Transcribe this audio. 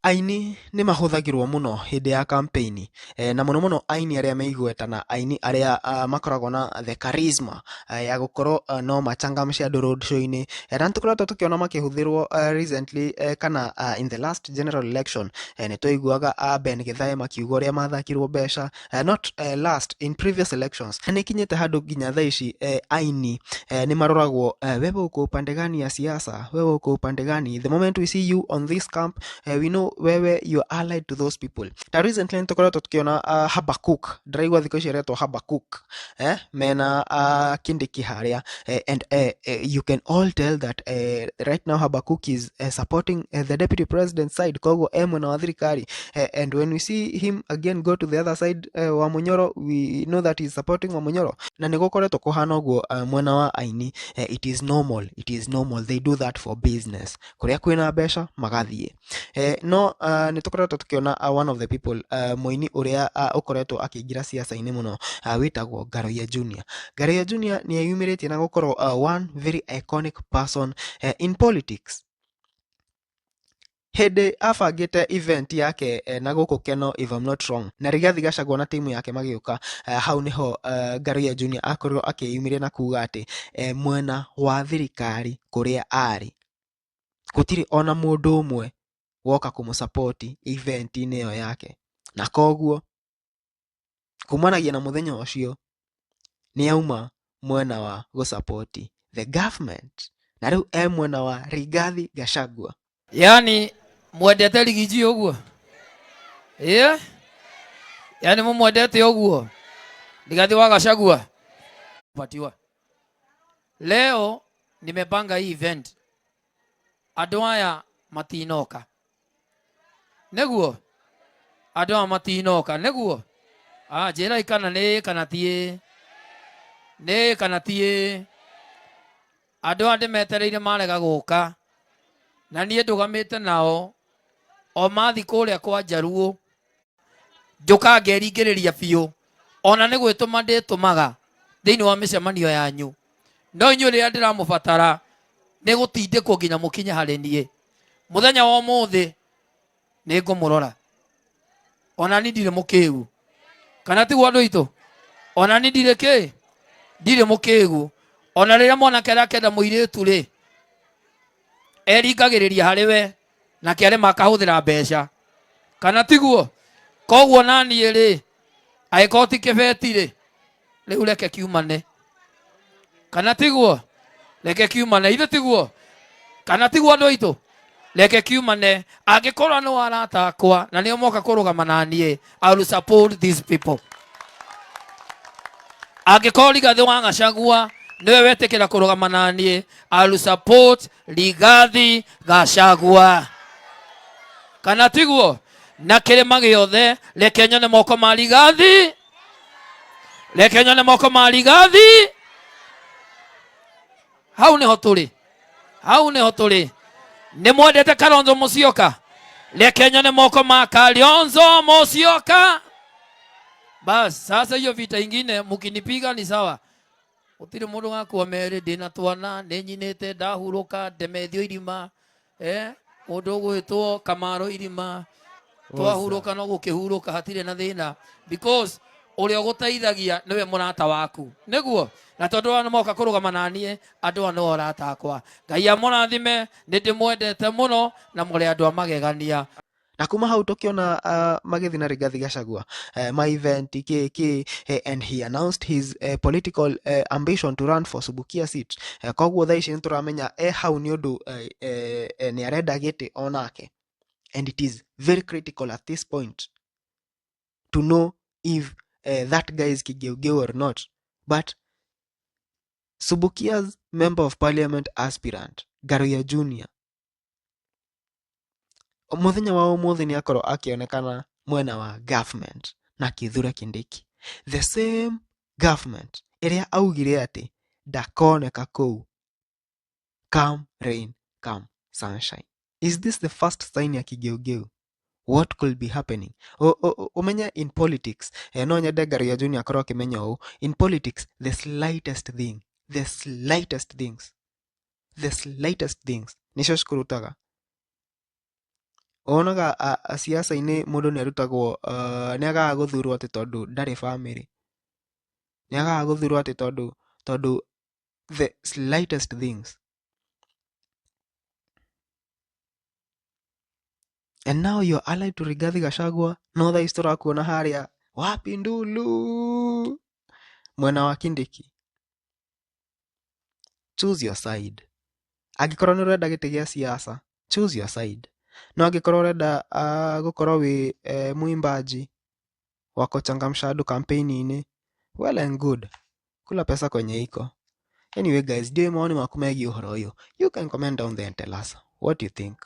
Aini nĩ mahũthagĩrwo mũno hĩndĩ ya campaign na mũno mũno aini arĩa me igweta na aini arĩa makoragwo na the charisma ya gũkorwo no machangamshe andũ road show-inĩ na nĩtũkoretwo tũkĩona makĩhũthĩrwo recently kana in the last general election nĩtwaiguaga Ben Githae makiuga ũrĩa mathakirwo mbeca not last in previous elections. Nĩkinyĩte handũ nginya thaa ici aini nĩ maroragwo, wewe uko upande gani ya siasa, wewe uko upande gani, the moment we see you on this camp we know wewe you are allied to those people. Ta recently nĩtũkoretwo tukiona Habakkuk, ndĩraigua thikũ ici aretwo Habakkuk mena Kindiki harĩa and you can all tell that right now Habakkuk is supporting the deputy president side, koguo mwena wa thirikari and when we see him again go to the other side wa Munyoro, we know that he is supporting wa Munyoro, na nĩgũkoretwo kũhana ũguo mwena wa aini. It is normal, they do that for business, kũrĩa kwĩna mbeca magathiĩ. No nĩtũkoretwo tukiona one of the people mũini ũrĩa ũkoretwo akĩingĩra siasa-inĩ mũno wĩtagwo Garoya Junior. Garoya Junior nĩeyumĩrĩtie na gũkorwo one very iconic person in politics. Hĩndĩ abangĩte event yake na gũkũ Keno if I'm not wrong, na Rigathi Gachagua na timu yake magĩũka, hau nĩho Garoya Junior akorirwo akĩyumĩria na kuga atĩ mwena wa thirikari kũrĩa arĩ gũtirĩ ona mũndũ ũmwe woka kũmũsapoti event-inĩ ĩyo yake, na koguo kumanagia na mũthenya ũcio nĩauma mwena wa gũsapoti the government, na rĩu mwena wa Rigathi Gachagua. Yani mwendete Rigiji ũguo? Yani mũmwendete ũguo Rigathi wa Gachagua? Patiwa. Leo nimepanga hii event, andũ aya matinoka neguo, andũ aya matinoka neguo. Njĩra ikana nĩ kana tie, nĩ kana tie. Andũ aya ndĩmetereire marega gũka, na niĩ ndũgamĩte nao o mathi kũrĩa kwa Njaruo, njũka ngeringĩrĩria biũ, ona nĩ gwĩtũma ndĩtũmaga thĩinĩ wa mĩcemanio yanyu, no inyuĩ rĩrĩa ndĩramũbatara nĩ gũtindĩkwo nginya mũkinye harĩ niĩ. Mũthenya wa ũmũthĩ nĩ ngũmũrora, ona niĩ ndirĩ mũkĩgu, kana tiguo andũ aitũ? Ona niĩ ndirĩ kĩ, ndirĩ mũkĩgu. Ona rĩrĩa mwanake arakenda mũirĩtu rĩ, eringagĩrĩria harĩ we na kĩarĩ makahũthĩra mbeca, kana tiguo? Koguo naniĩ rĩ, angĩkorwo ti kĩbeti rĩ, rĩu reke kiumane, kana tiguo? Reke kiumane, ithe tiguo? Kana tiguo andũ aitũ? Reke kiumane. Angĩkorwo nĩ arata akwa na nĩo moka kũrũgama na niĩ, I will support these people. Angĩkorwo Rigathi wa Gachagua niwe wetĩkĩra kũrũgama na niĩ, I will support Rigathi Gachagua, kana tiguo? Na kĩrĩma gĩothe reke nyone moko ma Rigathi, reke nyone moko ma Rigathi. Hau nĩho tũrĩ, hau nĩho tũrĩ. Nĩ mwendete Kalonzo Musyoka? Reke nyone moko ma Kalonzo Musyoka. Bas, sasa hiyo vita ingine mukinipiga ni sawa. Gũtirĩ mũndũ gakua merĩ, ndĩna twana, nĩnyinĩte, ndahurũka, ndemethio irima, mũndũ ũgwĩtwo Kamaro irima, twahurũka no gũkĩhurũka, hatirĩ na thĩna, because ũrĩa ũgũteithagia nĩwe mũrata waku, nĩguo? Na tondũ aya nĩmoka kũrũgama na niĩ, andũ aya nĩo arata akwa. Ngai amũrathime, nĩndĩmwendete mũno na mũrĩ andũ a magegania. Na kuma hau tukiona magĩthiĩ na Rigathi Gachagua my event kiki and he announced his political ambition to run for Subukia seat. Koguo thaa ici nĩtũramenya hau nĩ ũndũ nĩ arenda gĩtĩ onake, and it is very critical at this point to know if that guy is Kigeugeu or not. But Subukia's member of parliament aspirant Garoya Junior, mũthenya wa ũmũthĩ nĩ akorwo akĩonekana mwena wa government na Kithure Kindiki, the same government ĩrĩa augire atĩ ndakoneka kũu come rain come sunshine. Is this the first sign ya Kigeugeu? What could be happening? Umenya in politics, no nyende Garoya Junior akorwo akĩmenya ũũ, in politics the slightest things nicio cikũrutaga Wonaga siasa-inĩ mũndũ nĩ arutagwo nĩ agaga gũthurwo atĩ tondũ ndarĩ family, nĩ agaga gũthurwo atĩ tondũ the slightest things. And now you're allied to Rigathi Gachagua. No thaa ici tũrakuona harĩa wapi Ndulu mwena wa Kindiki. Choose your side. Angĩkorwo nĩ ũrenda gĩtĩ gĩa siasa, choose your side. No angĩkorwo ũrenda gũkorwo wĩ mwimbaji wa kuchangamsha andũ campaign-inĩ, well and good. Kula pesa kwenye iko. Anyway guys, ndiyo maoni maku megiĩ ũhoro ũyũ. You can comment down there and tell us what you think.